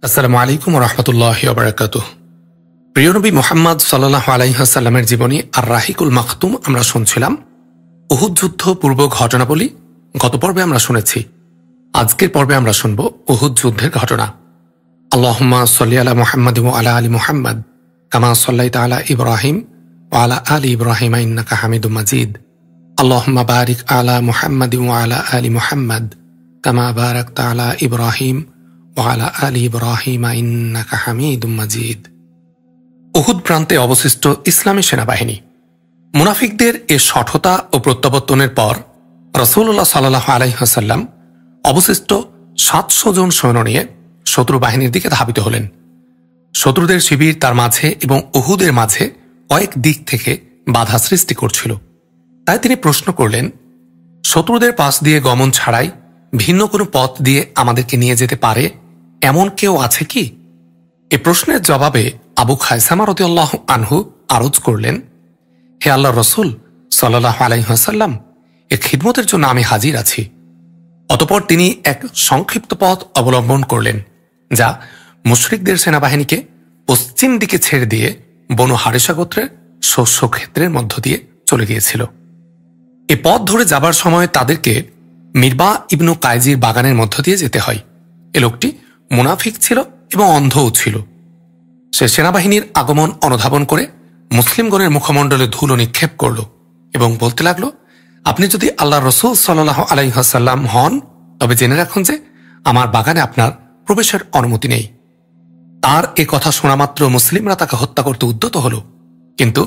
আসসালামু আলাইকুম ওয়া রাহমাতুল্লাহি ওয়া বারাকাতুহু। প্রিয় নবী মুহাম্মদ সাল্লাল্লাহু আলাইহি ওয়াসাল্লামের জীবনী আর রাহিকুল মাখতুম আমরা শুনছিলাম। উহুদ যুদ্ধ পূর্ব ঘটনাবলী গত পর্বে আমরা শুনেছি। আজকের পর্বে আমরা শুনব উহুদ যুদ্ধের ঘটনা। আল্লাহুম্মা সাল্লি আলা মুহাম্মাদ ওয়া আলা আলি মুহাম্মাদ কামা সাল্লাইতা আলা ইব্রাহিম ওয়া আলা আলি ইব্রাহিম ইন্নাকা হামিদুম মাজিদ। আল্লাহুম্মা বারিক আলা মুহাম্মাদ ওয়া আলা আলি মুহাম্মাদ কামা বারাকতা আলা ইব্রাহিম ওয়ালা আলি ইব্রাহিম ইন্নাকা হামিদুম মাজিদ। উহুদ প্রান্তে অবশিষ্ট ইসলামী সেনাবাহিনী। মুনাফিকদের এ শঠতা ও প্রত্যাবর্তনের পর রাসূলুল্লাহ সাল্লাল্লাহু আলাইহি ওয়াসাল্লাম অবশিষ্ট 700 জন সৈন্য নিয়ে শত্রু বাহিনীর দিকে ধাবিত হলেন। শত্রুদের শিবির তার মাঝে এবং উহুদের মাঝে কয়েক দিক থেকে বাধা সৃষ্টি করছিল। তাই তিনি প্রশ্ন করলেন, শত্রুদের পাশ দিয়ে গমন ছাড়াই ভিন্ন কোনো পথ দিয়ে আমাদেরকে নিয়ে যেতে পারে এমন কেউ আছে কি? এ প্রশ্নের জবাবে আবু খায়সামা রাদিয়াল্লাহু আনহু আরজ করলেন, হে আল্লাহর রাসূল সাল্লাল্লাহু আলাইহি ওয়াসাল্লাম, এ খিদমতের জন্য আমি হাজির আছি। অতঃপর তিনি এক সংক্ষিপ্ত পথ অবলম্বন করলেন, যা মুশরিকদের সেনাবাহিনীকে পশ্চিম দিকে ছেড়ে দিয়ে বনু হারিসা গোত্রের শস্য ক্ষেত্রের মধ্য দিয়ে চলে গিয়েছিল। এ পথ ধরে যাবার সময় তাদেরকে মিরবা ইবনু কায়জির বাগানের মধ্য দিয়ে যেতে হয়। এ লোকটি মুনাফিক ছিল এবং অন্ধও ছিল। সে সেনাবাহিনীর আগমন অনুধাবন করে মুসলিমগণের মুখমণ্ডলে ধুলো নিক্ষেপ করল এবং বলতে লাগল, আপনি যদি আল্লাহ রসুল সাল্লাল্লাহু আলাইহি ওয়াসাল্লাম হন তবে জেনে রাখুন যে আমার বাগানে আপনার প্রবেশের অনুমতি নেই। তার এ কথা শোনা মাত্র মুসলিমরা তাকে হত্যা করতে উদ্যত হল, কিন্তু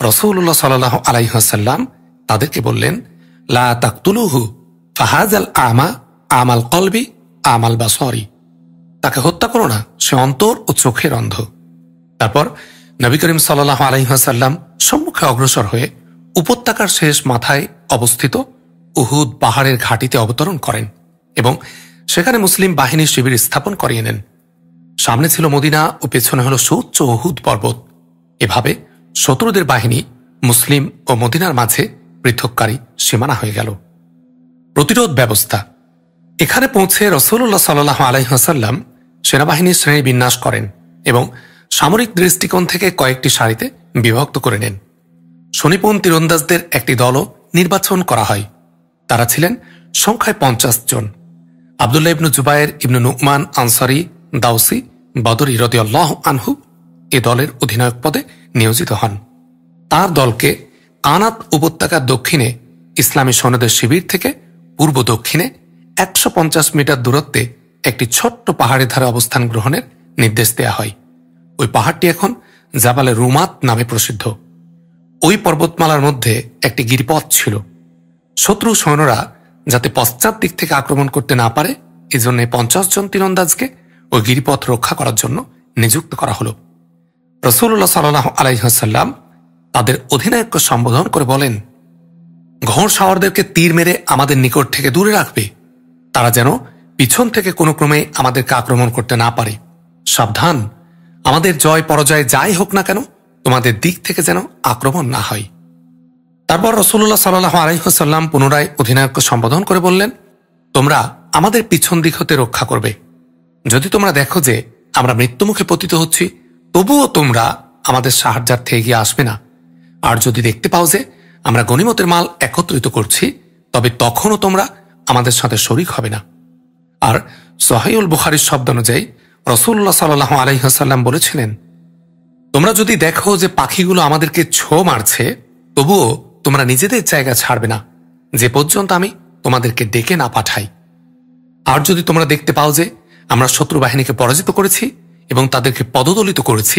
রাসূলুল্লাহ সাল্লাল্লাহু আলাইহি ওয়াসাল্লাম তাদেরকে বললেন, লা তাকতুলুহু ফাহাজাল আমা আমাল কলবি আমাল বাসরি। তাকে হত্যা করো না, সে অন্তর ও চোখের অন্ধ। তারপর নবী করিম সাল্লাল্লাহু আলাইহি ওয়াসাল্লাম সম্মুখে অগ্রসর হয়ে উপত্যকার শেষ মাথায় অবস্থিত উহুদ পাহাড়ের ঘাটিতে অবতরণ করেন এবং সেখানে মুসলিম বাহিনীর শিবির স্থাপন করিয়ে নেন। সামনে ছিল মদিনা ও পেছনে হল সুউচ্চ উহুদ পর্বত। এভাবে শত্রুদের বাহিনী মুসলিম ও মদিনার মাঝে পৃথককারী সীমানা হয়ে গেল। প্রতিরোধ ব্যবস্থা। এখানে পৌঁছে রাসূলুল্লাহ সাল্লাল্লাহু আলাইহি ওয়াসাল্লাম সেনাবাহিনীর শ্রেণী বিন্যাস করেন এবং সামরিক দৃষ্টিকোণ থেকে কয়েকটি সারিতে বিভক্ত করে নেন। সুনিপুণ তীরন্দাজদের একটি দলও নির্বাচন করা হয়। তারা ছিলেন সংখ্যায় 50 জন। আব্দুল্লাহ ইবনু জুবায়ের ইবনু নু'মান আনসারী দাউসী বদরী রাদিয়াল্লাহু আনহু এ দলের অধিনায়ক পদে নিয়োজিত হন। তার দলকে কানাত উপত্যকার দক্ষিণে ইসলামী সৈন্যদের শিবির থেকে পূর্ব দক্ষিণে 150 মিটার দূরত্বে একটি ছোট্ট পাহাড়ের ধারে অবস্থান গ্রহণের নির্দেশ দেয়া হয়। ওই পাহাড়টি এখন জাবালে রুমাত নামে প্রসিদ্ধ। ওই পর্বতমালার মধ্যে একটি গিরিপথ ছিল। শত্রু সৈন্যরা যাতে পশ্চাৎ দিক থেকে আক্রমণ করতে না পারে, এজন্য 50 জন তীরন্দাজকে ওই গিরিপথ রক্ষা করার জন্য নিযুক্ত করা হল। রাসূলুল্লাহ সাল্লাল্লাহু আলাইহি ওয়াসাল্লাম তাদের অধিনায়ককে সম্বোধন করে বলেন, ঘোড়সাওয়ারদেরকে তীর মেরে আমাদের নিকট থেকে দূরে রাখবে। তারা যেন পিছন থেকে কোনো ক্রমে আমাদেরকে আক্রমণ করতে না পারে। সাবধান, আমাদের জয় পরাজয় যাই হোক না কেন তোমাদের দিক থেকে যেন আক্রমণ না হয়। তারপর রাসূলুল্লাহ সাল্লাল্লাহু আলাইহি ওয়াসাল্লাম পুনরায় অধিনায়ককে সম্বোধন করে বললেন, তোমরা আমাদের পিছন দিক হতে রক্ষা করবে। যদি তোমরা দেখো যে আমরা মৃত্যুমুখে পতিত হচ্ছি, তবুও তোমরা আমাদের সাহায্যার্থে এগিয়ে আসবে না। আর যদি দেখতে পাও যে আমরা গনিমতের মাল একত্রিত করছি, তবে তখনও তোমরা আমাদের সাথে শরীক হবে না। আর সহিহুল বুখারীর শব্দ অনুযায়ী রাসূলুল্লাহ সাল্লাল্লাহু আলাইহি ওয়াসাল্লাম বলেছিলেন, তোমরা যদি দেখো যে পাখিগুলো আমাদেরকে ছো মারছে, তবুও তোমরা নিজেদের জায়গা ছাড়বে না যে পর্যন্ত আমি তোমাদেরকে ডেকে না পাঠাই। আর যদি তোমরা দেখতে পাও যে আমরা শত্রু বাহিনীকে পরাজিত করেছি এবং তাদেরকে পদদলিত করেছি,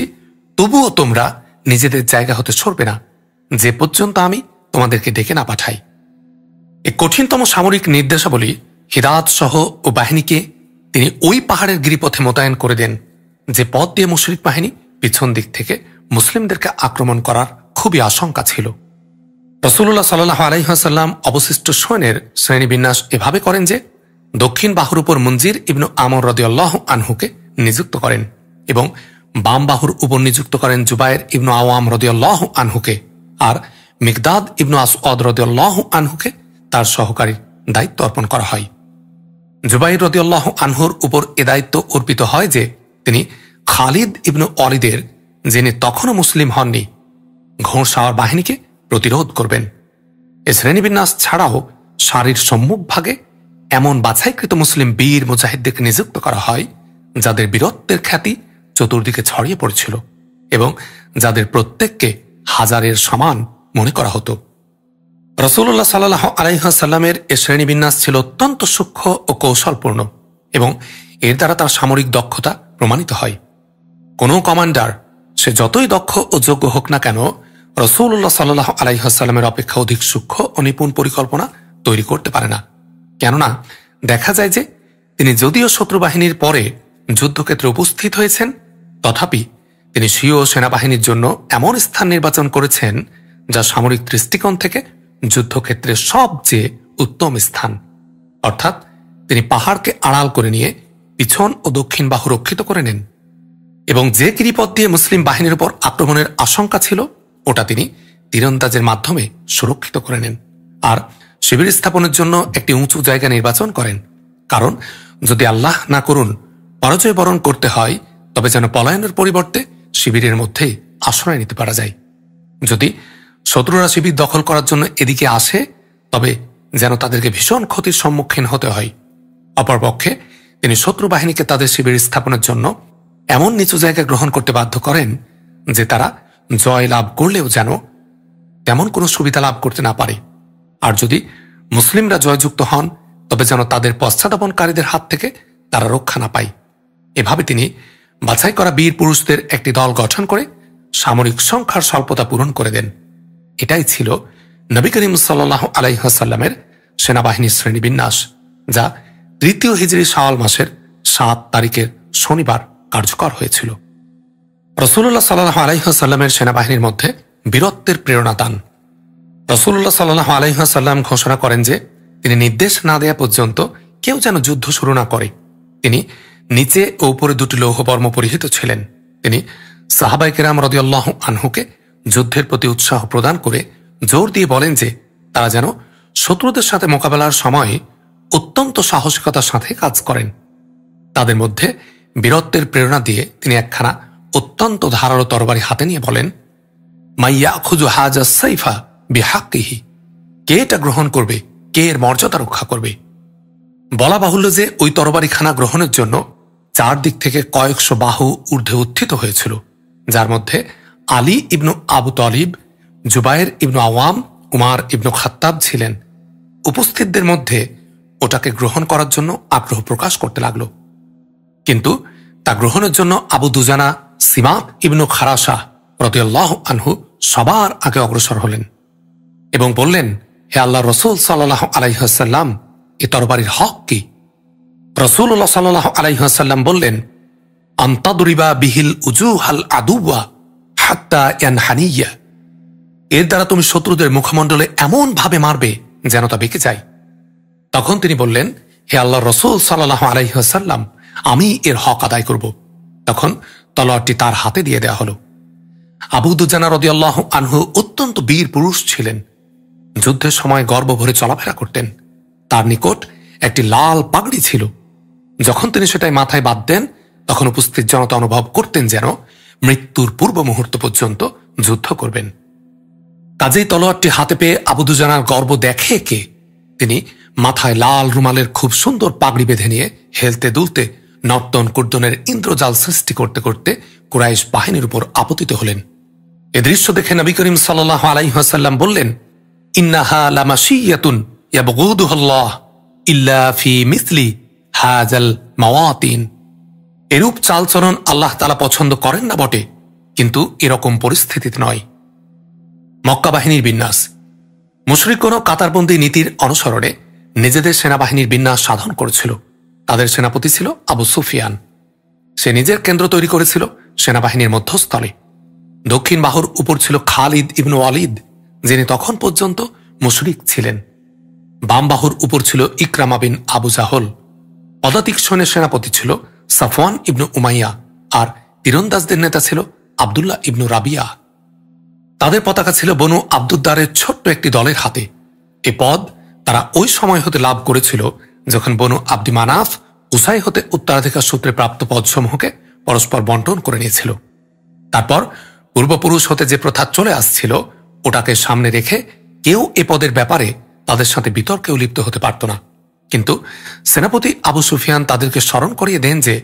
তবুও তোমরা নিজেদের জায়গা হতে সরবে না যে পর্যন্ত আমি তোমাদেরকে ডেকে না পাঠাই। এই কঠিনতম সামরিক নির্দেশাবলী হিদায়াত সহ ও বাহিনীকে তিনি ওই পাহাড়ের গিরিপথে মোতায়েন করে দেন যে পথ দিয়ে মুশরিক বাহিনী পিছন দিক থেকে মুসলিমদেরকে আক্রমণ করার খুবই আশঙ্কা ছিল। রাসূলুল্লাহ সাল্লাল্লাহু আলাইহি ওয়াসাল্লাম অবশিষ্ট সৈন্যের শ্রেণীবিন্যাস এভাবে করেন যে দক্ষিণ বাহুর উপর মুনজির ইবনু আমর রাদিয়াল্লাহু আনহুকে নিযুক্ত করেন এবং বাম বাহুর উপর নিযুক্ত করেন জুবায়ের ইবনু আওয়াম রাদিয়াল্লাহু আনহুকে, আর মিকদাদ ইবনু আসওয়াদ রাদিয়াল্লাহু আনহুকে তার সহকারীর দায়িত্ব অর্পণ করা হয়। জুবাইর রাদিয়াল্লাহু আনহুর উপর এ দায়িত্ব অর্পিত হয় যে তিনি খালিদ ইবনু ওয়ালিদের, যিনি তখনও মুসলিম হননি, ঘোড়সাওয়ার বাহিনীকে প্রতিরোধ করবেন। এ শ্রেণীবিন্যাস ছাড়াও সারির সম্মুখভাগে এমন বাছাইকৃত মুসলিম বীর মুজাহিদদেরকে নিযুক্ত করা হয় যাদের বীরত্বের খ্যাতি চতুর্দিকে ছড়িয়ে পড়েছিল এবং যাদের প্রত্যেককে হাজারের সমান মনে করা হতো। রাসূলুল্লাহ সাল্লাল্লাহু আলাইহি ওয়াসাল্লামের এ শ্রেণীবিন্যাস ছিল অত্যন্ত সূক্ষ্ম ও কৌশলপূর্ণ এবং এর দ্বারা তার সামরিক দক্ষতা প্রমাণিত হয়। কোনো কমান্ডার, সে যতই দক্ষ ও যোগ্য হোক না কেন, রাসূলুল্লাহ সাল্লাল্লাহু আলাইহি ওয়াসাল্লামের অপেক্ষা অধিক সূক্ষ্ম ও নিপুণ পরিকল্পনা তৈরি করতে পারে না। কেননা দেখা যায় যে তিনি যদিও শত্রু বাহিনীর পরে যুদ্ধক্ষেত্রে উপস্থিত হয়েছেন, তথাপি তিনি স্বীয় সেনাবাহিনীর জন্য এমন স্থান নির্বাচন করেছেন যা সামরিক দৃষ্টিকোণ থেকে যুদ্ধক্ষেত্রের সবচেয়ে উত্তম স্থান। অর্থাৎ তিনি পাহাড়কে আড়াল করে নিয়ে পিছন ও দক্ষিণ বাহু রক্ষিত করে নেন এবং যে গিরিপথ দিয়ে মুসলিম বাহিনীর উপর আক্রমণের আশঙ্কা ছিল ওটা তিনি তীরন্দাজের মাধ্যমে সুরক্ষিত করে নেন। আর শিবির স্থাপনের জন্য একটি উঁচু জায়গা নির্বাচন করেন, কারণ যদি আল্লাহ না করুন পরাজয় বরণ করতে হয়, তবে যেন পলায়নের পরিবর্তে শিবিরের মধ্যেই আশ্রয় নিতে পারা যায়। যদি শত্রুরা শিবির দখল করার জন্য এদিকে আসে, তবে যেন তাদেরকে ভীষণ ক্ষতির সম্মুখীন হতে হয়। অপরপক্ষে তিনি শত্রু বাহিনীকে তাদের শিবির স্থাপনের জন্য এমন নিচু জায়গা গ্রহণ করতে বাধ্য করেন যে তারা জয় লাভ করলেও যেন তেমন কোনো সুবিধা লাভ করতে না পারে। আর যদি মুসলিমরা জয়যুক্ত হন, তবে যেন তাদের পশ্চাদাপনকারীদের হাত থেকে তারা রক্ষা না পায়। এভাবে তিনি বাছাই করা বীর পুরুষদের একটি দল গঠন করে সামরিক সংখ্যার স্বল্পতা পূরণ করে দেন। এটাই ছিল নবী করিম সাল্লাল্লাহু আলাইহি ওয়াসাল্লামের সেনাবাহিনীর শ্রেণীবিন্যাস, যা ৩য় হিজরি শাওয়াল মাসের ৭ তারিখের শনিবার কার্যকর হয়েছিল। রাসূলুল্লাহ সাল্লাল্লাহু আলাইহি ওয়াসাল্লামের সেনাবাহিনীর মধ্যে বীরত্বের প্রেরণা দান। রাসূলুল্লাহ সাল্লাল্লাহু আলাইহি ওয়াসাল্লাম ঘোষণা করেন যে তিনি নির্দেশ না দেয়া পর্যন্ত কেউ যেন যুদ্ধ শুরু না করে। তিনি নিচে ও উপরে দুটি লৌহবর্ম পরিহিত ছিলেন। তিনি সাহাবায়ে কেরাম রাদিয়াল্লাহু আনহুকে যুদ্ধের প্রতি উৎসাহ প্রদান করে জোর দিয়ে বলেন যে তারা যেন শত্রুদের সাথে মোকাবেলার সময় অত্যন্ত সাহসিকতার সাথে কাজ করেন। তাদের মধ্যে বীরত্বের প্রেরণা দিয়ে তিনি একখানা অত্যন্ত ধারালো তরবারি হাতে নিয়ে বলেন, মাইয়া খুজু হাজা সাইফা বিহাক্কিহি, কে এটা গ্রহণ করবে, কে এর মর্যাদা রক্ষা করবে। বলা বাহুল্য যে ওই তরবারিখানা গ্রহণের জন্য চারদিক থেকে কয়েকশো বাহু ঊর্ধ্বে উত্থিত হয়েছিল, যার মধ্যে আলী ইবনু আবু তালিব, জুবায়ের ইবনু আওয়াম, উমার ইবনু খাত্তাব ছিলেন। উপস্থিতদের মধ্যে ওটাকে গ্রহণ করার জন্য আগ্রহ প্রকাশ করতে লাগল, কিন্তু তা গ্রহণের জন্য আবু দুজানা সিমাক ইবনু খারাসা রাদিয়াল্লাহু আনহু সবার আগে অগ্রসর হলেন এবং বললেন, হে আল্লাহর রাসূল সাল্লাল্লাহু আলাইহি ওয়াসাল্লাম, এ তরবারির হক কি? রাসূলুল্লাহ সাল্লাল্লাহু আলাইহি ওয়াসাল্লাম বললেন, আনতাদরিবা বিহিল উজুহাল আদুওয়া হাত্তা ইয়ানহানিয়া, এর দ্বারা তুমি শত্রুদের মুখমণ্ডলে এমন ভাবে মারবে যেন তা বেঁকে যায়। তখন তিনি বললেন, হে আল্লাহর রাসূল সাল্লাল্লাহু আলাইহি ওয়াসাল্লাম, আমি এর হক আদায় করব। তখন তলোয়ারটি তার হাতে দিয়ে দেওয়া হল। আবু দুজানা রাদিয়াল্লাহু আনহু অত্যন্ত বীর পুরুষ ছিলেন। যুদ্ধের সময় গর্ব ভরে চলাফেরা করতেন। তার নিকট একটি লাল পাগড়ি ছিল। যখন তিনি সেটাই মাথায় বাঁধতেন, তখন উপস্থিত জনতা অনুভব করতেন যেন মৃত্যুর পূর্ব মুহূর্ত পর্যন্ত যুদ্ধ করবেন। কাজেই তলোয়ারটি হাতে পেয়ে আবু দুজানার গর্ব দেখে কে, তিনি মাথায় লাল রুমালের খুব সুন্দর পাগড়ি বেঁধে নিয়ে হেলতে দুলতে নর্তন কুর্দনের ইন্দ্রজাল সৃষ্টি করতে করতে কুরাইশ বাহিনীর উপর আপতিত হলেন। এ দৃশ্য দেখে নবী করিম সাল্লাল্লাহু আলাইহি ওয়াসাল্লাম বললেন, ইন্নাহা লামাশিয়াতুন ইয়াবগুদুহুল্লাহ ইল্লা ফি মিসলি হাযাল মাওয়াতিন, এরূপ চালচলন আল্লাহ তাআলা পছন্দ করেন না বটে, কিন্তু এরকম পরিস্থিতিতে নয়। মক্কা বাহিনীর বিন্যাস। মুশরিকগণ কাতারবন্দি নীতির অনুসরণে নিজেদের সেনাবাহিনীর বিন্যাস সাধন করেছিল। তাদের সেনাপতি ছিল আবু সুফিয়ান। সে নিজের কেন্দ্র তৈরি করেছিল সেনাবাহিনীর মধ্যস্থলে। দক্ষিণ বাহুর উপর ছিল খালিদ ইবনু ওয়ালিদ, যিনি তখন পর্যন্ত মুশরিক ছিলেন। বাম বাহুর উপর ছিল ইকরামা বিন আবু জাহল। পদাতিক সৈন্যের সেনাপতি ছিল সাফওয়ান ইবনু উমাইয়া, আর তীরন্দাজদের নেতা ছিল আবদুল্লাহ ইবনু রাবিয়া। তাদের পতাকা ছিল বনু আব্দুদ্দারের ছোট্ট একটি দলের হাতে। এ পদ তারা ওই সময় হতে লাভ করেছিল যখন বনু আব্দি মানাফ উসাই হতে উত্তরাধিকার সূত্রে প্রাপ্ত পদসমূহকে পরস্পর বন্টন করে নিয়েছিল। তারপর পূর্বপুরুষ হতে যে প্রথা চলে আসছিল ওটাকে সামনে রেখে কেউ এ পদের ব্যাপারে তাদের সাথে বিতর্কেও লিপ্ত হতে পারত না। কিন্তু সেনাপতি আবু সুফিয়ান তাদেরকে স্মরণ করিয়ে দেন যে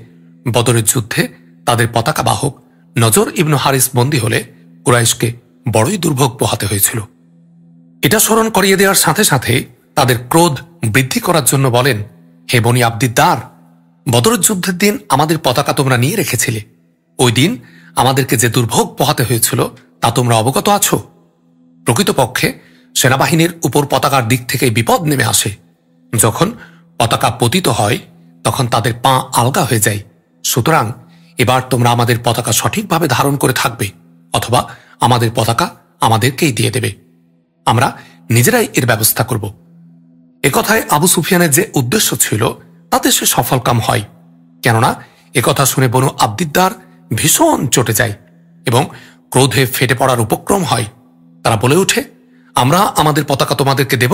বদরের যুদ্ধে তাদের পতাকা বাহক নজর ইবনু হারিস বন্দী হলে কুরাইশকে বড়ই দুর্ভোগ পোহাতে হয়েছিল। এটা স্মরণ করিয়ে দেওয়ার সাথে সাথে তাদের ক্রোধ বৃদ্ধি করার জন্য বলেন, হে বনি আব্দিদ্দার, বদরের যুদ্ধের দিন আমাদের পতাকা তোমরা নিয়ে রেখেছিলে। ওই দিন আমাদেরকে যে দুর্ভোগ পোহাতে হয়েছিল তা তোমরা অবগত আছো। প্রকৃতপক্ষে সেনাবাহিনীর উপর পতাকার দিক থেকে বিপদ নেমে আসে। যখন পতাকা পতিত হয় তখন তাদের পা আলগা হয়ে যায়। সুতরাং এবার তোমরা আমাদের পতাকা সঠিকভাবে ধারণ করে থাকবে, অথবা আমাদের পতাকা আমাদেরকেই দিয়ে দেবে। আমরা নিজেরাই এর ব্যবস্থা করব। একথায় আবু সুফিয়ানের যে উদ্দেশ্য ছিল তাতে সে সফলকাম হয়। কেননা একথা শুনে বনু আব্দিদ্দার ভীষণ চটে যায় এবং ক্রোধে ফেটে পড়ার উপক্রম হয়। তারা বলে ওঠে, আমরা আমাদের পতাকা তোমাদেরকে দেব?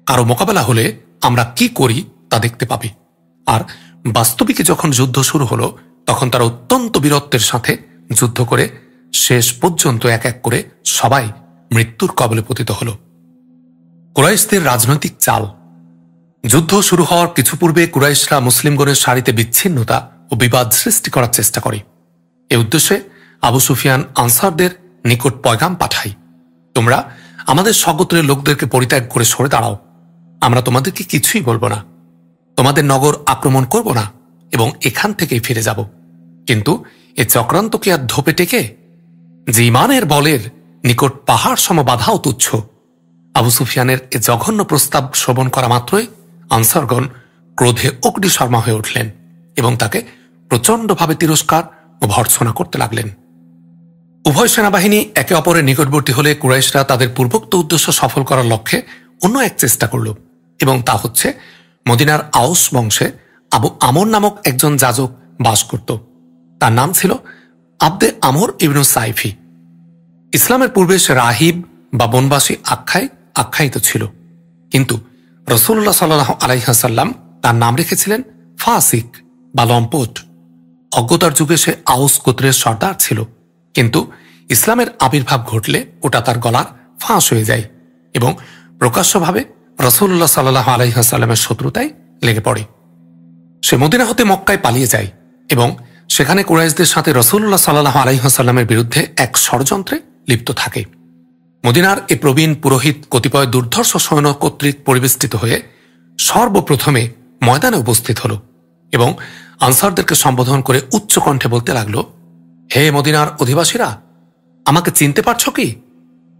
কারো মোকাবেলা হলে আমরা কি করি তা দেখতে পাবে। আর বাস্তবিকে যখন যুদ্ধ শুরু হলো তখন তারা অত্যন্ত বীরত্বের সাথে যুদ্ধ করে শেষ পর্যন্ত এক এক করে সবাই মৃত্যুর কবলে পতিত হল। কুরাইশদের রাজনৈতিক চাল। যুদ্ধ শুরু হওয়ার কিছু পূর্বে কুরাইশরা মুসলিমগণের সারিতে বিচ্ছিন্নতা ও বিবাদ সৃষ্টি করার চেষ্টা করে। এ উদ্দেশ্যে আবু সুফিয়ান আনসারদের নিকট পয়গাম পাঠায়, তোমরা আমাদের স্বগোত্রের লোকদেরকে পরিত্যাগ করে সরে দাঁড়াও। আমরা তোমাদেরকে কিছুই বলবো না, তোমাদের নগর আক্রমণ করব না এবং এখান থেকেই ফিরে যাব। কিন্তু এ চক্রান্ত কি আর ধোপে টেকে? যে ইমানের বলের নিকট পাহাড় সম বাধাও তুচ্ছ। আবু সুফিয়ানের এ জঘন্য প্রস্তাব শ্রবণ করা মাত্রই আনসারগণ ক্রোধে অগ্নিশর্মা হয়ে উঠলেন এবং তাকে প্রচণ্ডভাবে তিরস্কার ও ভর্ৎসনা করতে লাগলেন। উভয় সেনাবাহিনী একে অপরের নিকটবর্তী হলে কুরাইশরা তাদের পূর্বোক্ত উদ্দেশ্য সফল করার লক্ষ্যে অন্য এক চেষ্টা করল, এবং তা হচ্ছে মদিনার আউস বংশে আবু আমর নামক একজন যাজক বাস করত। তার নাম ছিল আব্দে আমর ইবনু সাইফি। ইসলামের পূর্বে সে রাহিব বা বনবাসী আখ্যায়িত ছিল, কিন্তু রসুল্লাহ সাল্লাহ আলাইহাসাল্লাম তার নাম রেখেছিলেন ফাসিক বা লম্পট। অজ্ঞতার যুগে সে আউস গোত্রের সর্দার ছিল, কিন্তু ইসলামের আবির্ভাব ঘটলে ওটা তার গলার ফাঁস হয়ে যায় এবং প্রকাশ্যভাবে রসুল্লাহ সাল্লাহ আলাইহাসাল্লামের শত্রুতায় লেগে পড়ে। সে মদিনা হতে মক্কায় পালিয়ে যায় এবং সেখানে কুরাইশদের সাথে রসুল্লাহ সাল্লাহ আলাইহাসাল্লামের বিরুদ্ধে এক ষড়যন্ত্রে লিপ্ত থাকে। মদিনার এ প্রবীণ পুরোহিত কতিপয় দুর্ধর্ষ সৈন্য কর্তৃক পরিবেষ্টিত হয়ে সর্বপ্রথমে ময়দানে উপস্থিত হল এবং আনসারদেরকে সম্বোধন করে উচ্চ কণ্ঠে বলতে লাগল, হে মদিনার অধিবাসীরা, আমাকে চিনতে পারছ কি?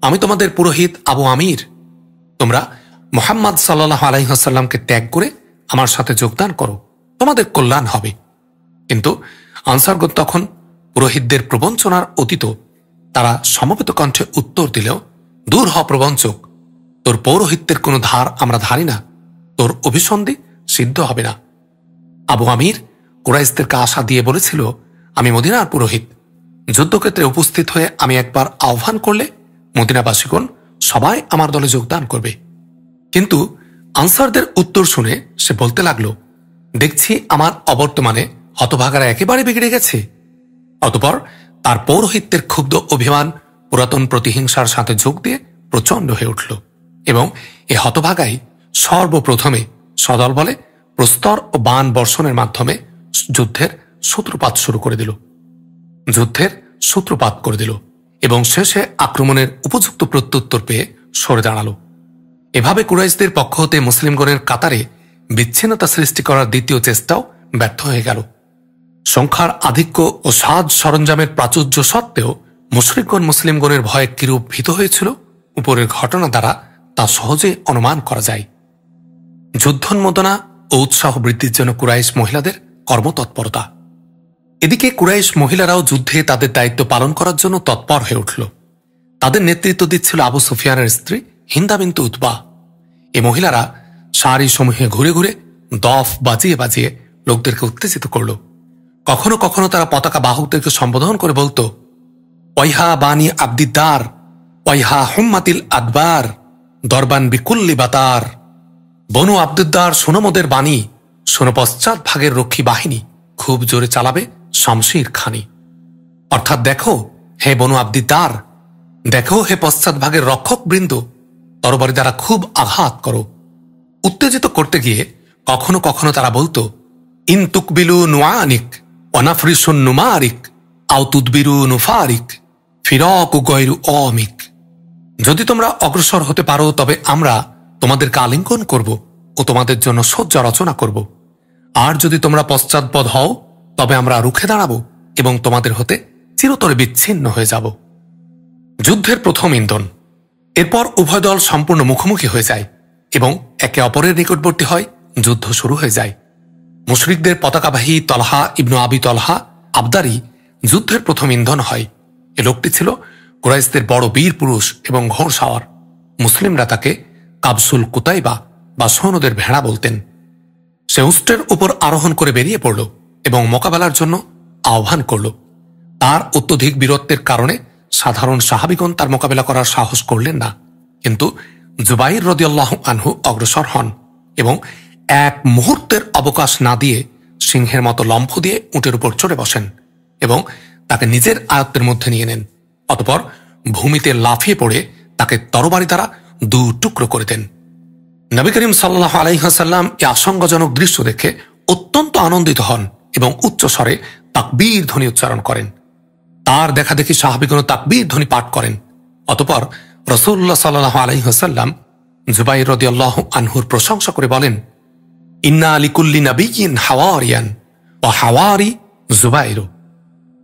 আমি তোমাদের পুরোহিত আবু আমির। তোমরা মুহাম্মদ সাল্লাহ আলাইহাসাল্লামকে ত্যাগ করে আমার সাথে যোগদান করো, তোমাদের কল্যাণ হবে। কিন্তু আনসারগণ তখন পুরোহিতদের প্রবঞ্চনার অতীত তারা সমবেত কণ্ঠে উত্তর দিলেও, দূর হ প্রবঞ্চক, তোর পৌরোহিত্যের কোনো ধার আমরা ধারি না, তোর অভিসন্ধি সিদ্ধ হবে না। আবু আমির কুরাইশদেরকে আশা দিয়ে বলেছিল, আমি মদিনার পুরোহিত, যুদ্ধক্ষেত্রে উপস্থিত হয়ে আমি একবার আহ্বান করলে মদিনাবাসীগণ সবাই আমার দলে যোগদান করবে। কিন্তু আনসারদের উত্তর শুনে সে বলতে লাগল, দেখছি আমার অবর্তমানে হতভাগারা একেবারে বিগড়ে গেছে। অতঃপর তার পৌরোহিত্যের ক্ষুব্ধ অভিমান পুরাতন প্রতিহিংসার সাথে যোগ দিয়ে প্রচণ্ড হয়ে উঠল এবং এ হতভাগাই সর্বপ্রথমে সদল বলে প্রস্তর ও বাণ বর্ষণের মাধ্যমে যুদ্ধের সূত্রপাত করে দিল এবং শেষে আক্রমণের উপযুক্ত প্রত্যুত্তর পেয়ে সরে দাঁড়াল। এভাবে কুরাইশদের পক্ষ হতে মুসলিমগণের কাতারে বিচ্ছিন্নতা সৃষ্টি করার দ্বিতীয় চেষ্টাও ব্যর্থ হয়ে গেল। সংখ্যার আধিক্য ও সাজ সরঞ্জামের প্রাচুর্য সত্ত্বেও মুশরিকগণ মুসলিমগণের ভয়ে কিরূপ ভীত হয়েছিল উপরের ঘটনা দ্বারা তা সহজে অনুমান করা যায়। যুদ্ধোন্মোদনা ও উৎসাহ বৃদ্ধির জন্য কুরাইশ মহিলাদের কর্মতৎপরতা। এদিকে কুরাইশ মহিলারাও যুদ্ধে তাদের দায়িত্ব পালন করার জন্য তৎপর হয়ে উঠল। তাদের নেতৃত্ব দিচ্ছিল আবু সুফিয়ানের স্ত্রী হিন্দা বিনতে উতবা। এ মহিলারা সারি সমূহে ঘুরে ঘুরে দফ বাজিয়ে বাজিয়ে লোকদেরকে উত্তেজিত করল। কখনো কখনো তারা পতাকা বাহকদেরকে সম্বোধন করে বলতো, ওয়াইহা বানি আব্দিদ্দার, ওয়াইহা হুম্মাতিল আদবার, দরবান বিকুল্লি বাতার। বনু আব্দিদ্দার, শোনো মোদের বাণী, শোনো পশ্চাৎ ভাগের রক্ষী বাহিনী, খুব জোরে চালাবে শামশির খানি। অর্থাৎ দেখো হে বনু আব্দিদ্দার, দেখো হে পশ্চাৎভাগের রক্ষক বৃন্দ, তরবারি দ্বারা খুব আঘাত করো। উত্তেজিত করতে গিয়ে কখনো কখনো তারা বলতো, ইন তুকবিলু নুআনিক ওয়ানাফরিসুন নুমারিক আও তুদবিরু নুফারিক ফিরক গয়রু অমিক। যদি তোমরা অগ্রসর হতে পারো তবে আমরা তোমাদেরকে আলিঙ্গন করব ও তোমাদের জন্য শয্যা রচনা করব, আর যদি তোমরা পশ্চাৎপদ হও তবে আমরা রুখে দাঁড়াবো এবং তোমাদের হতে চিরতরে বিচ্ছিন্ন হয়ে যাব। যুদ্ধের প্রথম ইন্ধন। এরপর উভয় দল সম্পূর্ণ মুখোমুখি হয়ে যায় এবং একে অপরের নিকটবর্তী হয়। যুদ্ধ শুরু হয়ে যায়। মুশরিকদের পতাকাবাহী তলহা ইবনু আবি তলহা আবদারি যুদ্ধের প্রথম ইন্ধন হয়। এ লোকটি ছিল কুরাইশদের বড় বীর পুরুষ এবং ঘোড়সাওয়ার। মুসলিমরা তাকে কাবসুল কুতাইবা বা সৈন্যদের ভেড়া বলতেন। সে উষ্ট্রের উপর আরোহণ করে বেরিয়ে পড়ল এবং মোকাবেলার জন্য আহ্বান করল। তার অত্যধিক বীরত্বের কারণে সাধারণ সাহাবিগণ তার মোকাবেলা করার সাহস করলেন না, কিন্তু জুবাইর রাদিয়াল্লাহু আনহু অগ্রসর হন এবং এক মুহূর্তের অবকাশ না দিয়ে সিংহের মতো লম্ফ দিয়ে উটের উপর চড়ে বসেন এবং তাকে নিজের আয়ত্তের মধ্যে নিয়ে নেন। অতঃপর ভূমিতে লাফিয়ে পড়ে তাকে তরবারি দ্বারা দু টুকরো করে দেন। নবী করিম সাল্লাল্লাহু আলাইহি ওয়াসাল্লাম এই আশঙ্কাজনক দৃশ্য দেখে অত্যন্ত আনন্দিত হন এবং উচ্চ স্বরে তাকবীর ধ্বনি উচ্চারণ করেন। তার দেখা দেখি সাহাবীগণ তাকবীর ধ্বনি পাঠ করেন। অতঃপর রাসূলুল্লাহ সাল্লাল্লাহু আলাইহি ওয়াসাল্লাম জুবাইর রাদিয়াল্লাহু আনহুর প্রশংসা করে বলেন, ইন্না লিকুল্লি নাবিয়্যিন হাওয়ারিয়ান ওয়া হাওয়ারি জুবাইর।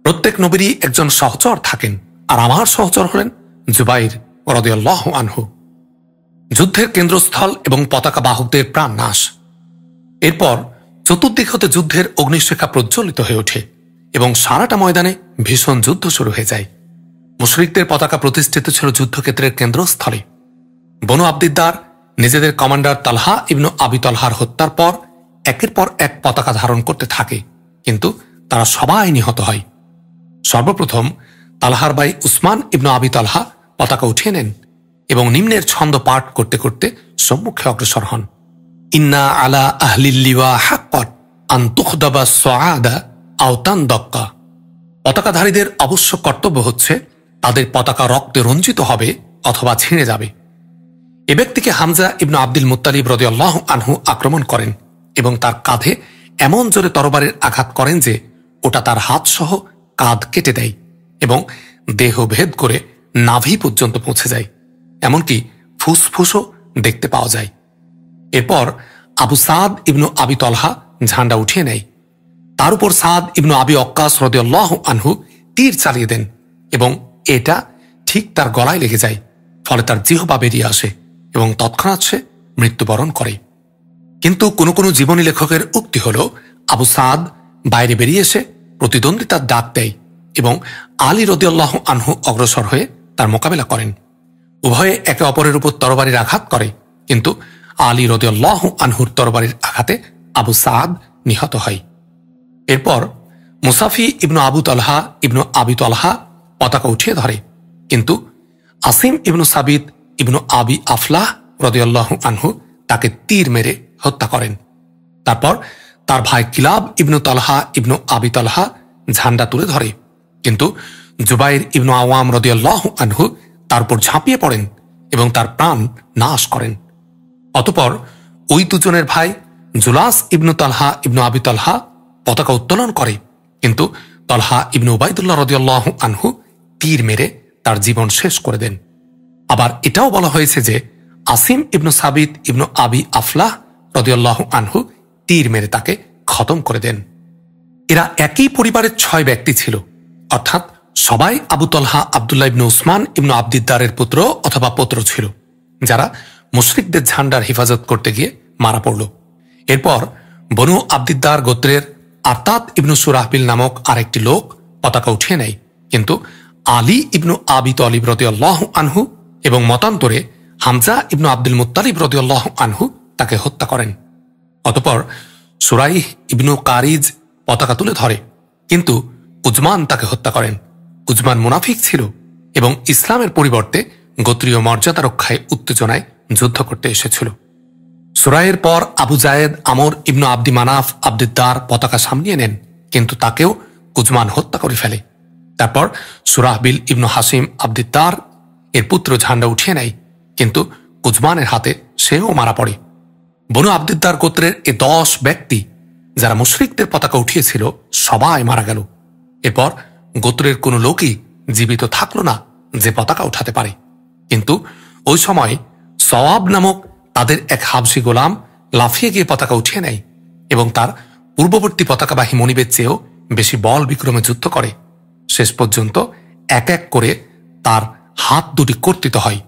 প্রত্যেক নবীরই একজন সহচর থাকেন, আর আমার সহচর হলেন জুবাইর রাদিয়াল্লাহু আনহু। যুদ্ধের কেন্দ্রস্থল এবং পতাকা বাহকদের প্রাণ নাশ। এরপর চতুর্দিক হতে যুদ্ধের অগ্নিশিখা প্রজ্বলিত হয়ে ওঠে এবং সারাটা ময়দানে ভীষণ যুদ্ধ শুরু হয়ে যায়। মুশরিকদের পতাকা প্রতিষ্ঠিত ছিল যুদ্ধক্ষেত্রের কেন্দ্রস্থলে। বনু আব্দিদ্দার নিজেদের কমান্ডার তালহা ইবনু আবি তলহার হত্যার পর একের পর এক পতাকা ধারণ করতে থাকে, কিন্তু তারা সবাই নিহত হয়। সর্বপ্রথম তালহার ভাই উসমান ইবনু আবি তলহা পতাকা উঠিয়ে নেন এবং নিম্নের ছন্দ পাঠ করতে করতে সম্মুখে অগ্রসর হন। ইন্না আলা আহলিল লিওয়া হাক্কাত আন তুখদাবা সুআদা আও তানদাক্কা। পতাকাধারীদের অবশ্য কর্তব্য হচ্ছে তাদের পতাকা রক্তে রঞ্জিত হবে অথবা ছিঁড়ে যাবে। এ ব্যক্তিকে হামজা ইবনু আব্দুল মুত্তালিব রাদিয়াল্লাহু আনহু আক্রমণ করেন এবং তার কাঁধে এমন জোরে তরবারির আঘাত করেন যে ওটা তার হাত সহ কাঁধ কেটে দেয় এবং দেহ ভেদ করে নাভি পর্যন্ত পৌঁছে যায়, এমনকি ফুসফুসও দেখতে পাওয়া যায়। এরপর আবু সাদ ইবনু আবি তলহা ঝান্ডা উঠিয়ে নেয়। তার উপর সাদ ইবনু আবি ওয়াক্কাস রাদিয়াল্লাহু আনহু তীর চালিয়ে দেন এবং এটা ঠিক তার গলায় লেগে যায়। ফলে তার জিহ্বা বেরিয়ে আসে এবং তৎক্ষণাৎ সে মৃত্যুবরণ করে। কিন্তু কোনো কোনো জীবনী লেখকের উক্তি হল, আবু সাদ বাইরে বেরিয়ে এসে প্রতিদ্বন্দ্বিতার ডাক দেয় এবং আলী রাদিয়াল্লাহু আনহু অগ্রসর হয়ে তার মোকাবেলা করেন। উভয়ে একে অপরের উপর তরবারির আঘাত করে, কিন্তু আলী রাদিয়াল্লাহু আনহুর তরবারির আঘাতে আবু সাদ নিহত হয়। এরপর মুসাফি ইবনু আবু তলহা ইবনু আবি তলহা পতাকা উঠিয়ে ধরে, কিন্তু আসিম ইবনু সাবিত ইবনু আবি আফলাহ রাদিয়াল্লাহু আনহু তাকে তীর মেরে হত্যা করেন। তারপর তার ভাই কিলাব ইবনু তলহা ইবনু আবি তলহা ঝান্ডা তুলে ধরে, কিন্তু জুবাইর ইবনু আওয়াম রাদিয়াল্লাহু আনহু তার উপর ঝাঁপিয়ে পড়েন এবং তার প্রাণ নাশ করেন। অতঃপর ওই দুজনের ভাই জুলাস ইবনু তলহা ইবনু আবি তলহা পতাকা উত্তোলন করে, কিন্তু তলহা ইবনু উবাইদুল্লাহ রাদিয়াল্লাহু আনহু তীর মেরে তার জীবন শেষ করে দেন। আবার এটাও বলা হয়েছে যে আসিম ইবনু সাবিত ইবনু আবি আফলাহ রাদিয়াল্লাহু আনহু তীর মেরে তাকে খতম করে দেন। এরা একই পরিবারের 6 ব্যক্তি ছিল, অর্থাৎ সবাই আবু তলহা আব্দুল্লাহ ইবনু উসমান ইবনু আব্দিদ্দারের পুত্র অথবা পৌত্র ছিল, যারা মুশরিকদের ঝান্ডার হেফাজত করতে গিয়ে মারা পড়ল। এরপর বনু আব্দিদ্দার গোত্রের আরতাদ ইবনু সুরাহবিল নামক আরেকটি লোক পতাকা উঠিয়ে নেয়, কিন্তু আলী ইবনু আবি তালিব রাদিয়াল্লাহু আনহু এবং মতান্তরে হামজা ইবনু আব্দুল মুত্তালিব রাদিয়াল্লাহু আনহু তাকে হত্যা করেন। অতঃপর সুরাইহ ইবনু কারিজ পতাকা তুলে ধরে, কিন্তু উজমান তাকে হত্যা করেন। উজমান মুনাফিক ছিল এবং ইসলামের পরিবর্তে গোত্রীয় মর্যাদা রক্ষায় উত্তেজনায় যুদ্ধ করতে এসেছিল। সুরাইয়ের পর আবু জায়েদ আমর ইবনু আব্দি মানাফ আব্দিদ্দার পতাকা সামলিয়ে নেন, কিন্তু তাকেও কুজমান হত্যা করে ফেলে। তারপর সুরাহবিল ইবনু হাসিম আবদিত্তার এর পুত্র ঝান্ডা উঠিয়ে নেয়, কিন্তু কুজমানের হাতে সেও মারা পড়ে। বনু আবদিদ্দার গোত্রের এ 10 ব্যক্তি যারা মুশরিকদের পতাকা উঠিয়েছিল সবাই মারা গেল। এরপর গোত্রের কোনো লোকই জীবিত থাকল না যে পতাকা উঠাতে পারে। কিন্তু ওই সময় সওয়াব নামক তাদের এক হাবশী গোলাম লাফিয়ে গিয়ে পতাকা উঠিয়ে নেয় এবং তার পূর্ববর্তী পতাকাবাহী মনিবের চেয়েও বেশি বল বিক্রমে যুদ্ধ করে। শেষ পর্যন্ত এক এক করে তার হাত দুটি কর্তিত হয়,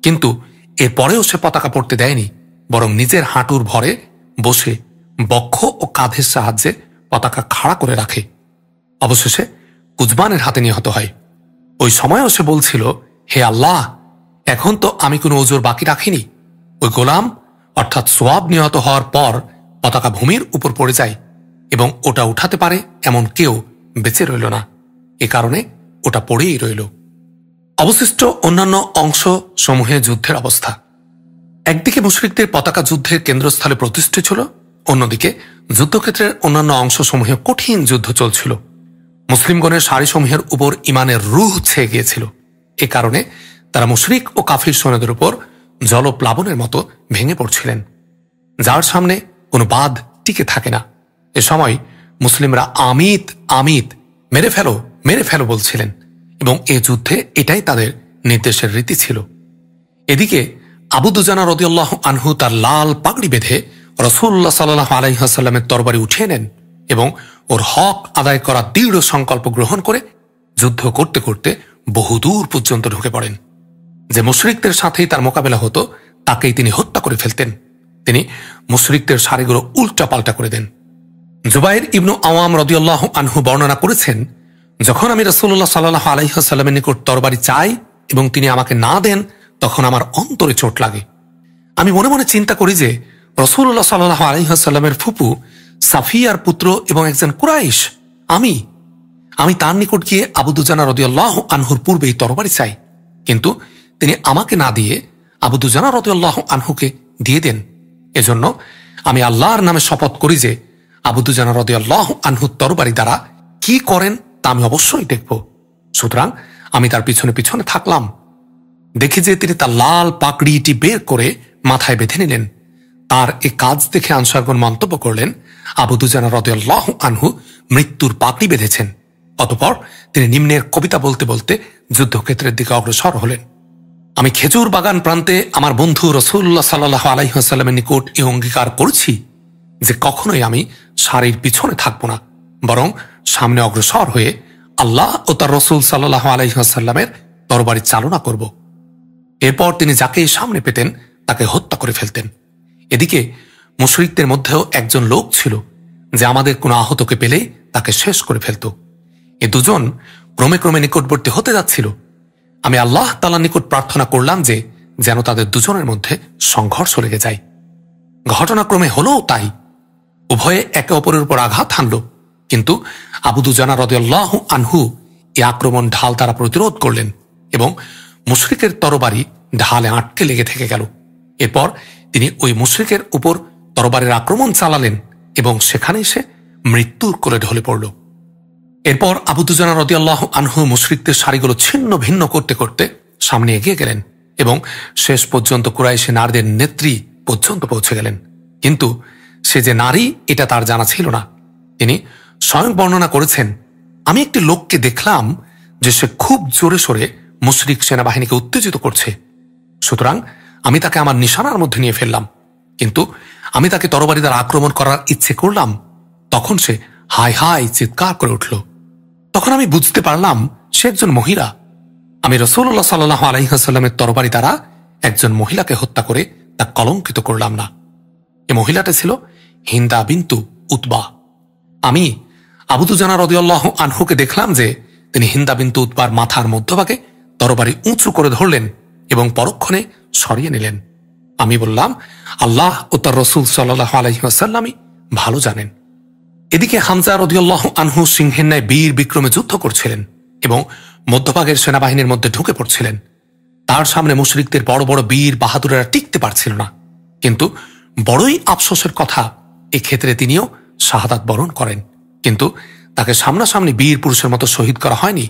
কিন্তু এরপরেও সে পতাকা পড়তে দেয়নি, বরং নিজের হাঁটুর ভরে বসে বক্ষ ও কাঁধের সাহায্যে পতাকা খাড়া করে রাখে। অবশেষে কুজমানের হাতে নিহত হয়। ওই সময়ও সে বলছিল, হে আল্লাহ, এখন তো আমি কোনো ওজোর বাকি রাখিনি। ওই গোলাম অর্থাৎ সোয়াব নিহত হওয়ার পর পতাকা ভূমির উপর পড়ে যায় এবং ওটা উঠাতে পারে এমন কেউ বেঁচে রইল না। এ কারণে ওটা পড়েই রইল। অবশিষ্ট অন্যান্য অংশ সমূহে যুদ্ধের অবস্থা। একদিকে মুশরিকদের পতাকা যুদ্ধের কেন্দ্রস্থলে প্রতিষ্ঠিত ছিল, অন্যদিকে যুদ্ধক্ষেত্রের অন্যান্য অংশসমূহে কঠিন যুদ্ধ চলছিল। মুসলিমগণের সারিসমূহের উপর ইমানের রূহ ছেয়ে গিয়েছিল। এ কারণে তারা মুশরিক ও কাফির সৈন্যদের উপর জলপ্লাবনের মতো ভেঙে পড়ছিলেন, যার সামনে কোনো বাঁধ টিকে থাকে না। এ সময় মুসলিমরা আমিত আমিত, মেরে ফেলো মেরে ফেলো বলছিলেন এবং এ যুদ্ধে এটাই তাদের নির্দেশের রীতি ছিল। এদিকে আবু দুজানা রাদিয়াল্লাহু আনহু তার লাল পাগড়ি বেঁধে রাসূলুল্লাহ সাল্লাল্লাহু আলাইহি ওয়াসাল্লামের তরবারি উঠিয়ে নেন এবং ওর হক আদায় করা দৃঢ় সংকল্প গ্রহণ করে যুদ্ধ করতে করতে বহুদূর পর্যন্ত ঢুকে পড়েন। যে মুশরিকদের সাথেই তার মোকাবেলা হতো তাকেই তিনি হত্যা করে ফেলতেন। তিনি মুশরিকদের সারিগুলো উল্টা পাল্টা করে দেন। জুবাইর ইবনু আওয়াম রাদিয়াল্লাহু আনহু বর্ণনা করেছেন, যখন আমি রাসূলুল্লাহ সাল্লাল্লাহু আলাইহি ওয়াসাল্লামের নিকট তরবারি চাই এবং তিনি আমাকে না দেন, তখন আমার অন্তরে চোট লাগে। আমি মনে মনে চিন্তা করি যে রাসূলুল্লাহ সাল্লাল্লাহু আলাইহি ওয়াসাল্লামের ফুপু সাফিয়ার পুত্র এবং একজন কুরাইশ আমি তার নিকট গিয়ে আবু দুজানা রাদিয়াল্লাহু আনহুর পূর্বেই তরবারি চাই, কিন্তু তিনি আমাকে না দিয়ে আবু দুজানা রাদিয়াল্লাহু আনহুকে দিয়ে দেন। এজন্য আমি আল্লাহর নামে শপথ করি যে আবু দুজানা রাদিয়াল্লাহু আনহু তরবারি দ্বারা কি করেন তা আমি অবশ্যই দেখব। সুতরাং আমি তার পিছনে পিছনে থাকলাম। দেখি যে তিনি তার লাল পাকড়িটি বের করে মাথায় বেঁধে নিলেন। তার এ কাজ দেখে আনসারগণ মন্তব্য করলেন, আবু দুজানা রাদিয়াল্লাহু আনহু মৃত্যুর পাকড়ি বেঁধেছেন। অতঃপর তিনি নিম্নের কবিতা বলতে বলতে যুদ্ধক্ষেত্রের দিকে অগ্রসর হলেন। আমি খেজুর বাগান প্রান্তে আমার বন্ধু রাসূলুল্লাহ সাল্লাল্লাহু আলাইহি ওয়াসাল্লামের নিকট এই অঙ্গীকার করছি যে কখনোই আমি সারির পিছনে থাকব না, বরং সামনে অগ্রসর হয়ে আল্লাহ ও তার রাসূল সাল্লাল্লাহু আলাইহি ওয়াসাল্লামের তরবারি চালনা করব। এরপর তিনি যাকে সামনে পেতেন তাকে হত্যা করে ফেলতেন। এদিকে মুশরিকদের মধ্যেও একজন লোক ছিল যে আমাদের কোনো আহতকে পেলেই তাকে শেষ করে ফেলত। এ দুজন ক্রমে ক্রমে নিকটবর্তী হতে যাচ্ছিল। আমি আল্লাহ তাআলার নিকট প্রার্থনা করলাম যে যেন তাদের দুজনের মধ্যে সংঘর্ষ লেগে যায়। ঘটনাক্রমে হলো তাই। উভয়ে একে অপরের উপর আঘাত হানল, কিন্তু আবু দুজানা রাদিয়াল্লাহু আনহু এ আক্রমণ ঢাল দ্বারা প্রতিরোধ করলেন এবং মুশরিকের তরবারি ঢালে আটকে লেগে থেকে গেল। এরপর তিনি ওই মুশরিকের উপর তরবারির আক্রমণ চালালেন এবং সেখানেই সে মৃত্যুর কোলে ঢলে পড়ল। এরপর আবু দুজানা রাদিয়াল্লাহু আনহু মুশরিকদের সারিগুলো ছিন্ন ভিন্ন করতে করতে সামনে এগিয়ে গেলেন এবং শেষ পর্যন্ত কুরাইশে নারীদের নেত্রী পর্যন্ত পৌঁছে গেলেন। কিন্তু সে যে নারী এটা তার জানা ছিল না। তিনি স্বয়ং বর্ণনা করেছেন, আমি একটি লোককে দেখলাম যে সে খুব জোরে সোরে মুশরিক সেনাবাহিনীকে উত্তেজিত করছে। সুতরাং আমি তাকে আমার নিশানার মধ্যে নিয়ে ফেললাম, কিন্তু আমি তাকে তরবারি দ্বারা আক্রমণ করার ইচ্ছে করলাম। তখন সে হায় হায় চিৎকার করে উঠল। তখন আমি বুঝতে পারলাম সে একজন মহিলা। আমি রাসূলুল্লাহ সাল্লাল্লাহু আলাইহি ওয়াসাল্লামের তরবারি দ্বারা একজন মহিলাকে হত্যা করে তা কলঙ্কিত করলাম না। এ মহিলাটা ছিল হিন্দা বিনতু উতবা। আমি আবু দুজানা রাদিয়াল্লাহু আনহুকে দেখলাম যে তিনি হিন্দা বিনতু উতবার মাথার মধ্যভাগে তরবারি উঁচু করে ধরলেন এবং পরক্ষণে সরিয়ে নিলেন। আমি বললাম, আল্লাহ ও তার রাসূল সাল্লাল্লাহু আলাইহি ওয়াসাল্লামই ভালো জানেন। এদিকে হামজা রাদিয়াল্লাহু আনহু সিংহের ন্যায় বীর বিক্রমে যুদ্ধ করছিলেন এবং মধ্যভাগের সেনাবাহিনীর মধ্যে ঢুকে পড়ছিলেন। তার সামনে মুশরিকদের বড় বড় বীর বাহাদুরেরা টিকতে পারছিল না। কিন্তু বড়ই আফসোসের কথা, এক্ষেত্রে তিনিও শাহাদাত বরণ করেন, কিন্তু তাকে সামনাসামনি বীর পুরুষের মতো শহীদ করা হয়নি,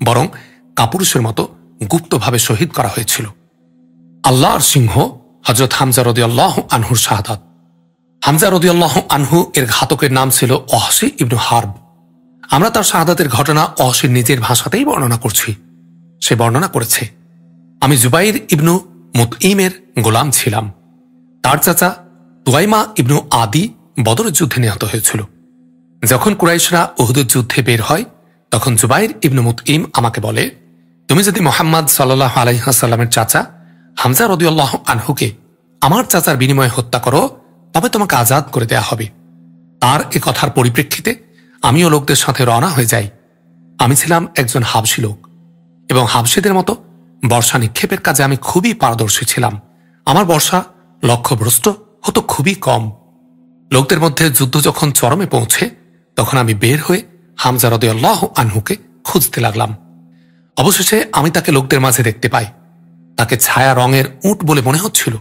বরং কাপুরুষের মতো গুপ্তভাবে শহীদ করা হয়েছিল। আল্লাহর সিংহ হযরত হামজা রাদিয়াল্লাহু আনহুর শাহাদাত। হামজা রাদিয়াল্লাহু আনহু এর ঘাতকের নাম ছিল ওয়াহশী ইবনু হারব। আমরা তার শাহাদাতের ঘটনা ওয়াহশীর নিজের ভাষাতেই বর্ণনা করছি। সে বর্ণনা করেছে, আমি জুবাইর ইবনু মুতঈমের গোলাম ছিলাম। তার চাচা তুয়াইমা ইবনু আদি বদরের যুদ্ধে নিহত হয়েছিল। যখন কুরাইশরা উহুদের যুদ্ধে বের হয়, তখন জুবাইর ইবনু মুতঈম আমাকে বলে, তুমি যদি মুহাম্মদ সাল্লাল্লাহু আলাইহি ওয়াসাল্লামের চাচা হামজা রাদিয়াল্লাহু আনহুকে আমার চাচার বিনিময়ে হত্যা করো, তবে তোমাকে আজাদ করে দেয়া হবে। তার এ কথার পরিপ্রেক্ষিতে আমিও লোকদের সাথে রওনা হয়ে যাই। আমি ছিলাম একজন হাবশী লোক এবং হাবশীদের মতো বর্ষা নিক্ষেপের কাজে আমি খুবই পারদর্শী ছিলাম। আমার বর্ষা লক্ষ্যভ্রষ্ট হতো খুবই কম। লোকদের মধ্যে যুদ্ধ যখন চরমে পৌঁছে, তখন আমি বের হয়ে হামজা রাদিয়াল্লাহু আনহুকে খুঁজতে লাগলাম। অবশেষে আমি তাকে লোকদের মাঝে দেখতে পাই। তাকে ছায়া রঙের উট বলে মনে হচ্ছিল।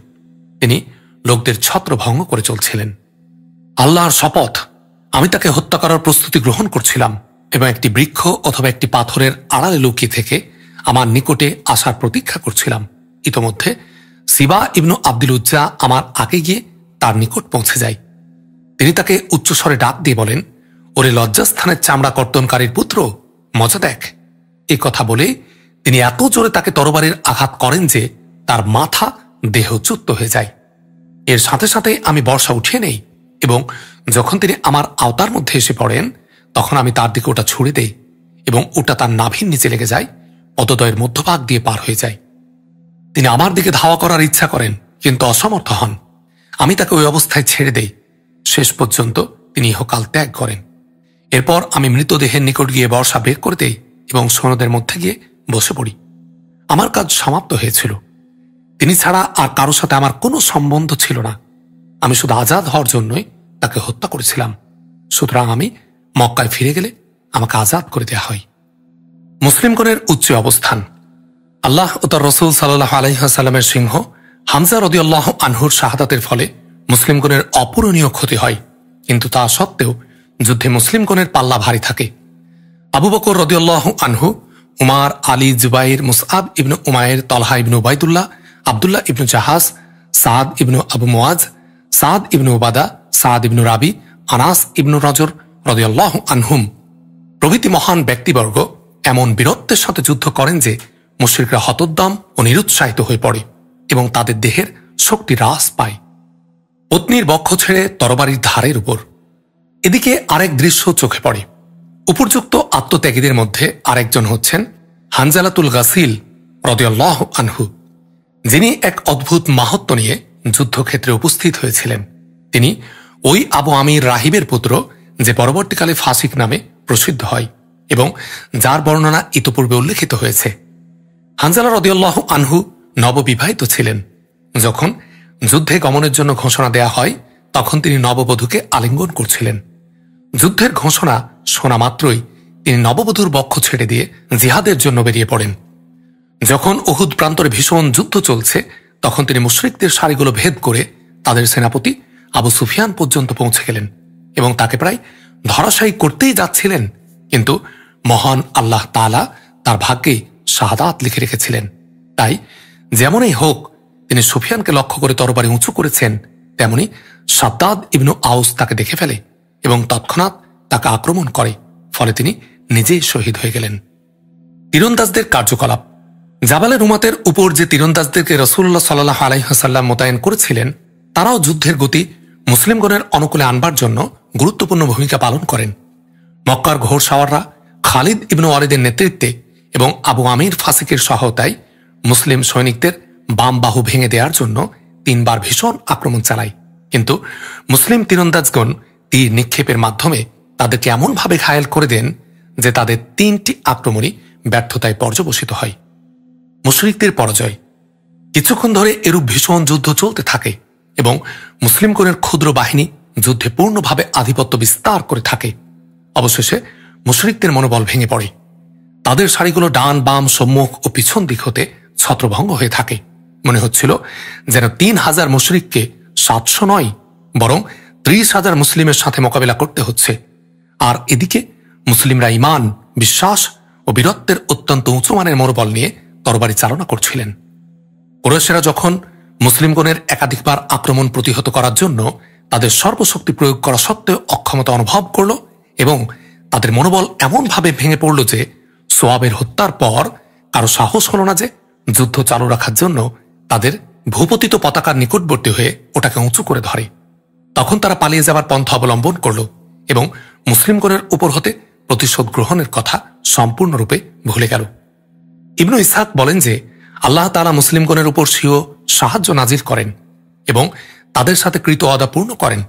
তিনি লোকদের ছত্রভঙ্গ করে চলছিলেন। আল্লাহর শপথ, আমি তাকে হত্যা করার প্রস্তুতি গ্রহণ করছিলাম এবং একটি বৃক্ষ অথবা একটি পাথরের আড়ালে লুকিয়ে থেকে আমার নিকটে আসার প্রতীক্ষা করছিলাম। ইতোমধ্যে সিবা ইবনু আব্দুল উজ্জা আমার আগে গিয়ে তার নিকট পৌঁছে যায়। তিনি তাকে উচ্চস্বরে ডাক দিয়ে বলেন, ওরে লজ্জাস্থানের চামড়া কর্তনকারীর পুত্র, মজা দেখ। এ কথা বলে তিনি এত জোরে তাকে তরবারির আঘাত করেন যে তার মাথা দেহচ্যুত হয়ে যায়। এর সাথে সাথে আমি বর্ষা উঠিয়ে নেই এবং যখন তিনি আমার আওতার মধ্যে এসে পড়েন, তখন আমি তার দিকে ওটা ছুড়ে দেই এবং ওটা তার নাভির নিচে লেগে যায়, পদদ্বয়ের মধ্যভাগ দিয়ে পার হয়ে যায়। তিনি আমার দিকে ধাওয়া করার ইচ্ছা করেন, কিন্তু অসমর্থ হন। আমি তাকে ওই অবস্থায় ছেড়ে দেই। শেষ পর্যন্ত তিনি ইহকাল ত্যাগ করেন। এরপর আমি মৃতদেহের নিকট গিয়ে বর্ষা বের করে দেই এবং সৈন্যদের মধ্যে গিয়ে বসে পড়ি। আমার কাজ সমাপ্ত হয়েছিল। তিনি ছাড়া আর কারো সাথে আমার কোনো সম্বন্ধ ছিল না। আমি শুধু আজাদ হওয়ার জন্যই তাকে হত্যা করেছিলাম। সুতরাং আমি মক্কায় ফিরে গেলে আমাকে আজাদ করে দেওয়া হয়। মুসলিমগণের উচ্চ অবস্থান। আল্লাহ ও তার রসুল সাল্লাল্লাহু আলাইহি ওয়াসাল্লামের সিংহ হামজা রাদিয়াল্লাহু আনহুর শাহাদাতের ফলে মুসলিমগণের অপূরণীয় ক্ষতি হয়, কিন্তু তা সত্ত্বেও যুদ্ধে মুসলিমগণের পাল্লা ভারী থাকে। আবু বকর রাদিয়াল্লাহু আনহু, উমার, আলী, জুবাইর, মুসআব ইবনু উমাইর, তলহা ইবনু উবাইদুল্লাহ, আব্দুল্লাহ ইবনু জাহাজ, সাদ ইবনু আবু মুআজ, সাদ ইবনু উবাদা, সাদ ইবনু রাবি, আনাস ইবনু রজর রাদিয়াল্লাহু আনহুম প্রভৃতি মহান ব্যক্তিবর্গ এমন বীরত্বের সাথে যুদ্ধ করেন যে মুশরিকরা হতোদ্যম ও নিরুৎসাহিত হয়ে পড়ে এবং তাদের দেহের শক্তি হ্রাস পায়। পত্নীর বক্ষ ছেড়ে তরবারির ধারের উপর। এদিকে আরেক দৃশ্য চোখে পড়ে। উপর্যুক্ত আত্মত্যাগীদের মধ্যে আরেকজন হচ্ছেন হানজালাতুল গাসিল রাদিয়াল্লাহু আনহু, যিনি এক অদ্ভুত মাহাত্ম্য নিয়ে যুদ্ধক্ষেত্রে উপস্থিত হয়েছিলেন। তিনি ওই আবু আমির রাহিবের পুত্র, যে পরবর্তীকালে ফাসিক নামে প্রসিদ্ধ হয় এবং যার বর্ণনা ইতপূর্বে উল্লেখিত হয়েছে। হানজালা রাদিয়াল্লাহু আনহু নববিবাহিত ছিলেন। যখন যুদ্ধে গমনের জন্য ঘোষণা দেয়া হয়, তখন তিনি নববধূকে আলিঙ্গন করছিলেন। যুদ্ধের ঘোষণা শোনা মাত্রই তিনি নববধূর বক্ষ ছেড়ে দিয়ে জিহাদের জন্য বেরিয়ে পড়েন। যখন উহুদ প্রান্তরে ভীষণ যুদ্ধ চলছে, তখন তিনি মুশরিকদের সারিগুলো ভেদ করে তাদের সেনাপতি আবু সুফিয়ান পর্যন্ত পৌঁছে গেলেন এবং তাকে প্রায় ধরাশায়ী করতেই যাচ্ছিলেন, কিন্তু মহান আল্লাহ তাআলা তার ভাগ্যে শাহাদাত লিখে রেখেছিলেন। তাই যেমনই হোক, তিনি সুফিয়ানকে লক্ষ্য করে তরবারি উঁচু করেছেন, তেমনি শাদ্দাদ ইবনু আউস তাকে দেখে ফেলে এবং তৎক্ষণাৎ তাকে আক্রমণ করে। ফলে তিনি নিজেই শহীদ হয়ে গেলেন। তীরন্দাজদের কার্যকলাপ। জাবালে রুমাতের উপর যে তীরন্দাজদেরকে রাসূলুল্লাহ সাল্লাল্লাহু আলাইহি ওয়াসাল্লাম মোতায়েন করেছিলেন, তারাও যুদ্ধের গতি মুসলিমগণের অনুকূলে আনবার জন্য গুরুত্বপূর্ণ ভূমিকা পালন করেন। মক্কার ঘোড়সাওয়াররা খালিদ ইবনু ওয়ালিদের নেতৃত্বে এবং আবু আমির ফাসিকের সহায়তায় মুসলিম সৈনিকদের বাম বাহু ভেঙে দেওয়ার জন্য 3 বার ভীষণ আক্রমণ চালায়, কিন্তু মুসলিম তীরন্দাজগণ তীর নিক্ষেপের মাধ্যমে তাদেরকে এমনভাবে ঘায়েল করে দেন যে তাদের 3টি আক্রমণই ব্যর্থতায় পর্যবসিত হয়। মুশরিকদের পরাজয়। কিছুক্ষণ ধরে এরূপ ভীষণ যুদ্ধ চলতে থাকে এবং মুসলিমগণের ক্ষুদ্র বাহিনী যুদ্ধে পূর্ণভাবে আধিপত্য বিস্তার করে থাকে। অবশেষে মুশরিকদের মনোবল ভেঙে পড়ে। তাদের সারিগুলো ডান, বাম, সম্মুখ ও পিছন দিক হতে ছত্রভঙ্গ হয়ে থাকে। মনে হচ্ছিল যেন 3000 মুশরিককে 700 নয়, বরং 30,000 মুসলিমের সাথে মোকাবিলা করতে হচ্ছে। আর এদিকে মুসলিমরা ঈমান, বিশ্বাস ও বীরত্বের অত্যন্ত উঁচু মানের মনোবল নিয়ে তরবারি চালনা করছিলেন। কুরাইশরা যখন মুসলিমগণের একাধিকবার আক্রমণ প্রতিহত করার জন্য তাদের সর্বশক্তি প্রয়োগ করা সত্ত্বেও অক্ষমতা অনুভব করল এবং তাদের মনোবল এমনভাবে ভেঙে পড়ল যে সোয়াবের হত্যার পর কারো সাহস হল না যে যুদ্ধ চালু রাখার জন্য তাদের ভূপতিত পতাকার নিকটবর্তী হয়ে ওটাকে উঁচু করে ধরে, তখন তারা পালিয়ে যাবার পন্থা অবলম্বন করল এবং মুসলিমগণের উপর হতে প্রতিশোধ গ্রহণের কথা সম্পূর্ণরূপে ভুলে গেল। ইবনু ইসহাক বলেন যে আল্লাহ তাআলা মুসলিমগণের উপর স্বীয় সাহায্য নাজিল করেন এবং তাদের সাথে কৃত ওয়াদা পূর্ণ করেন।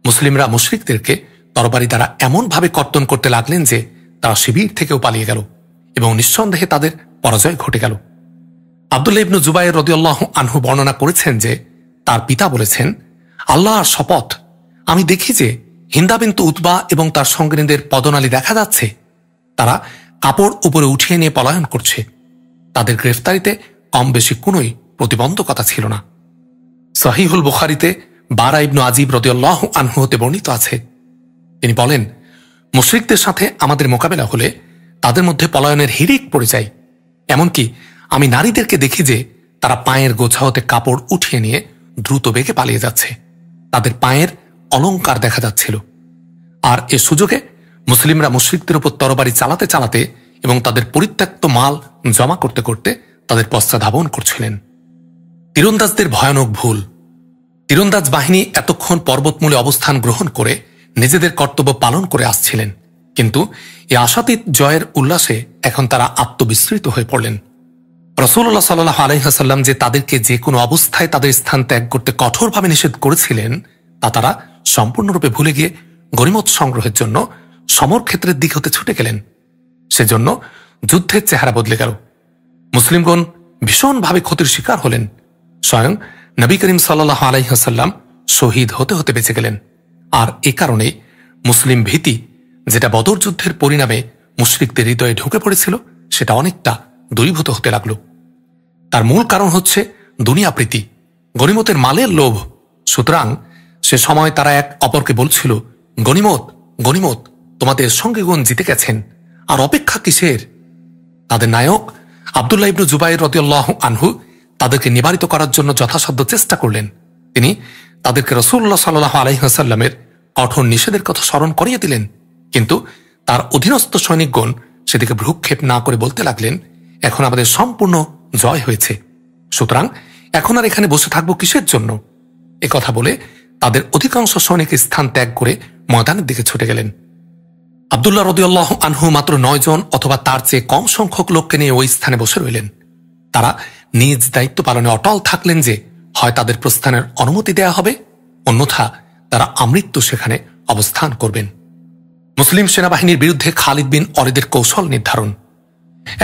মুসলিমরা মুশরিকদেরকে তরবারি দ্বারা এমনভাবে কর্তন করতে লাগলেন যে তারা শিবির থেকেও পালিয়ে গেল এবং নিঃসন্দেহে তাদের পরাজয় ঘটে গেল। আব্দুল্লাহ ইবনু জুবাইর রাদিয়াল্লাহু আনহু বর্ণনা করেছেন যে তার পিতা বলেছেন, আল্লাহর শপথ, আমি দেখি যে হিন্দা বিনতু উতবা এবং তার সঙ্গিনীদের পদনালী দেখা যাচ্ছে। তারা কাপড় উপরে উঠিয়ে নিয়ে পলায়ন করছে। তাদের গ্রেফতারিতে কম বেশি কোনোই প্রতিবন্ধকতা ছিল না। সহিহুল বুখারীতে বারা ইবনু আজিব রাদিয়াল্লাহু আনহু হতে বর্ণিত আছে, তিনি বলেন, মুশরিকদের সাথে আমাদের মোকাবেলা হলে তাদের মধ্যে পলায়নের হিড়িক পড়ে যায়। এমনকি আমি নারীদেরকে দেখি যে তারা পায়ের গোছা হতে কাপড় উঠিয়ে নিয়ে দ্রুত বেগে পালিয়ে যাচ্ছে। তাদের পায়ের অলংকার দেখা যাচ্ছিল। আর এ সুযোগে মুসলিমরা মুশরিকদের উপর তরবারি চালাতে চালাতে এবং তাদের পরিত্যক্ত মাল জমা করতে করতে তাদের পশ্চাদ্ধাবন করছিলেন। তীরন্দাজদের ভয়ানক ভুল। তীরন্দাজ বাহিনী এতক্ষণ পর্বতমূলে অবস্থান গ্রহণ করে নিজেদের কর্তব্য পালন করে আসছিলেন, কিন্তু এ আশাতীত জয়ের উল্লাসে এখন তারা আত্মবিস্মৃত হয়ে পড়লেন। রাসূলুল্লাহ সাল্লাল্লাহু আলাইহি ওয়াসাল্লাম যে তাদেরকে যে কোনো অবস্থায় তাদের স্থান ত্যাগ করতে কঠোরভাবে নিষেধ করেছিলেন তা তারা সম্পূর্ণরূপে ভুলে গিয়ে গনিমত সংগ্রহের জন্য সমরক্ষেত্রের দিক হতে ছুটে গেলেন। সেজন্য যুদ্ধের চেহারা বদলে গেল। মুসলিমগণ ভীষণভাবে ক্ষতির শিকার হলেন। স্বয়ং নবী করিম সাল্লাল্লাহু আলাইহি ওয়াসাল্লাম শহীদ হতে হতে বেঁচে গেলেন। আর এ কারণে মুসলিম ভীতি, যেটা বদর যুদ্ধের পরিণামে মুশরিকদের হৃদয়ে ঢুকে পড়েছিল, সেটা অনেকটা দূরীভূত হতে লাগল। তার মূল কারণ হচ্ছে দুনিয়া প্রীতি, গনিমতের মালের লোভ। সুতরাং সে সময় তারা এক অপরকে বলছিল, গনিমত, গনিমত, তোমাদের সঙ্গীগণ জিতে গেছেন, আর অপেক্ষা কিসের? তাদের নায়ক আব্দুল্লাহ ইবনু জুবাইর রাদিয়াল্লাহু আনহু তাদেরকে নিবারিত করার জন্য যথাসাধ্য চেষ্টা করলেন। তিনি তাদেরকে রাসূলুল্লাহ সাল্লাল্লাহু আলাইহি ওয়াসাল্লামের কঠোর নিষেধের কথা স্মরণ করিয়ে দিলেন, কিন্তু তার অধীনস্থ সৈনিকগণ সেদিকে ভ্রুক্ষেপ না করে বলতে লাগলেন, এখন আমাদের সম্পূর্ণ জয় হয়েছে, সুতরাং এখন আর এখানে বসে থাকবো কিসের জন্য? এ কথা বলে তাদের অধিকাংশ সৈনিক স্থান ত্যাগ করে ময়দানের দিকে ছুটে গেলেন। আব্দুল্লাহ রাদিয়াল্লাহু আনহু মাত্র 9 জন অথবা তার চেয়ে কম সংখ্যক লোককে নিয়ে ওই স্থানে বসে রইলেন। তারা নিজ দায়িত্ব পালনে অটল থাকলেন যে হয় তাদের প্রস্থানের অনুমতি দেয়া হবে, অন্যথা তারা আমৃত্যু সেখানে অবস্থান করবেন। মুসলিম সেনাবাহিনীর বিরুদ্ধে খালিদ বিন ওলীদের কৌশল নির্ধারণ।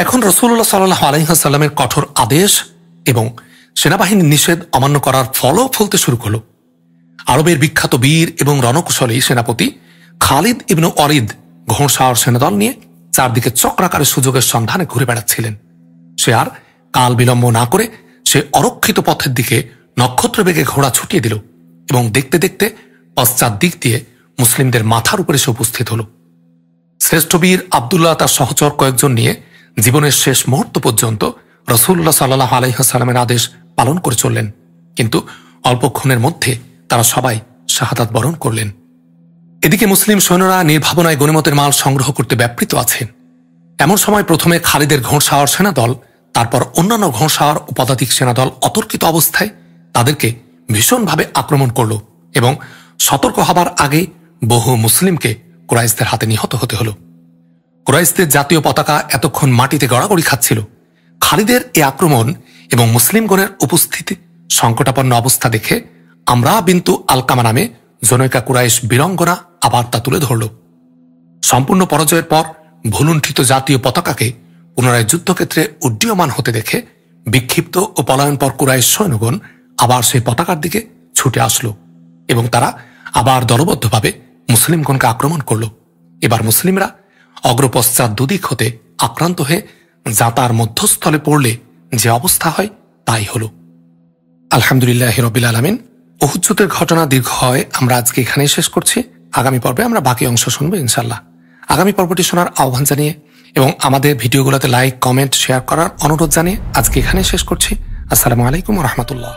এখন রাসূলুল্লাহ সাল্লাল্লাহু আলাইহি ওয়াসাল্লামের কঠোর আদেশ এবং সেনাবাহিনীর নিষেধ অমান্য করার ফলও ফলতে শুরু হল। আরবের বিখ্যাত বীর এবং রণকুশলী সেনাপতি খালিদ ইবনু ওলীদ ঘোড়সাওয়ার সেনাদল নিয়ে চারদিকে চক্রাকারে সুযোগের সন্ধানে ঘুরে বেড়াচ্ছিলেন। সে আর কাল বিলম্ব না করে সে অরক্ষিত পথের দিকে নক্ষত্র বেগে ঘোড়া ছুটিয়ে দিল এবং দেখতে দেখতে পশ্চাৎ দিক দিয়ে মুসলিমদের মাথার উপরে সে উপস্থিত হল। শ্রেষ্ঠ বীর আব্দুল্লাহ তার সহচর কয়েকজন নিয়ে জীবনের শেষ মুহূর্ত পর্যন্ত রাসূলুল্লাহ সাল্লাল্লাহু আলাইহি ওয়াসাল্লামের আদেশ পালন করে চললেন, কিন্তু অল্পক্ষণের মধ্যে তারা সবাই শাহাদাত বরণ করলেন। এদিকে মুসলিম সৈন্যরা নির্ভাবনায় গনিমতের মাল সংগ্রহ করতে ব্যাপৃত আছেন। এমন সময় প্রথমে খালিদের ঘোড়সাওয়ার সেনাদল, তারপর অন্যান্য ঘোড়সাওয়ার ও পদাতিক সেনাদল অতর্কিত অবস্থায় তাদেরকে ভীষণভাবে আক্রমণ করল এবং সতর্ক হবার আগে বহু মুসলিমকে কুরাইশদের হাতে নিহত হতে হল। কুরাইশদের জাতীয় পতাকা এতক্ষণ মাটিতে গড়াগড়ি খাচ্ছিল। খালিদের এ আক্রমণ এবং মুসলিমগণের উপস্থিতি সংকটাপন্ন অবস্থা দেখে আমরা বিনতু আলকামা নামে জনৈকা কুরাইশ বীরঙ্গনা আবার তা তুলে ধরল। সম্পূর্ণ পরাজয়ের পর ভুলুণ্ঠিত জাতীয় পতাকাকে পুনরায় যুদ্ধক্ষেত্রে উড্ডীয়মান হতে দেখে বিক্ষিপ্ত ও পলায়নপর কুরাইশ সৈন্যগণ আবার সেই পতাকার দিকে ছুটে আসলো এবং তারা আবার দলবদ্ধভাবে মুসলিমগণকে আক্রমণ করল। এবার মুসলিমরা অগ্রপশ্চাৎ দুদিক হতে আক্রান্ত হয়ে যাতার মধ্যস্থলে পড়লে যে অবস্থা হয় তাই হল। আলহামদুলিল্লাহ রাব্বিল আলামিন। উহুদ যুদ্ধের ঘটনা দীর্ঘ হয়, আমরা আজকে এখানেই শেষ করছি। আগামী পর্বে আমরা বাকি অংশ শুনবো ইনশাআল্লাহ। আগামী পর্বটি শোনার আহ্বান জানিয়ে এবং আমাদের ভিডিওগুলোতে লাইক, কমেন্ট, শেয়ার করার অনুরোধ জানিয়ে আজকে এখানে শেষ করছি। আসসালামু আলাইকুম ওয়া রাহমাতুল্লাহ।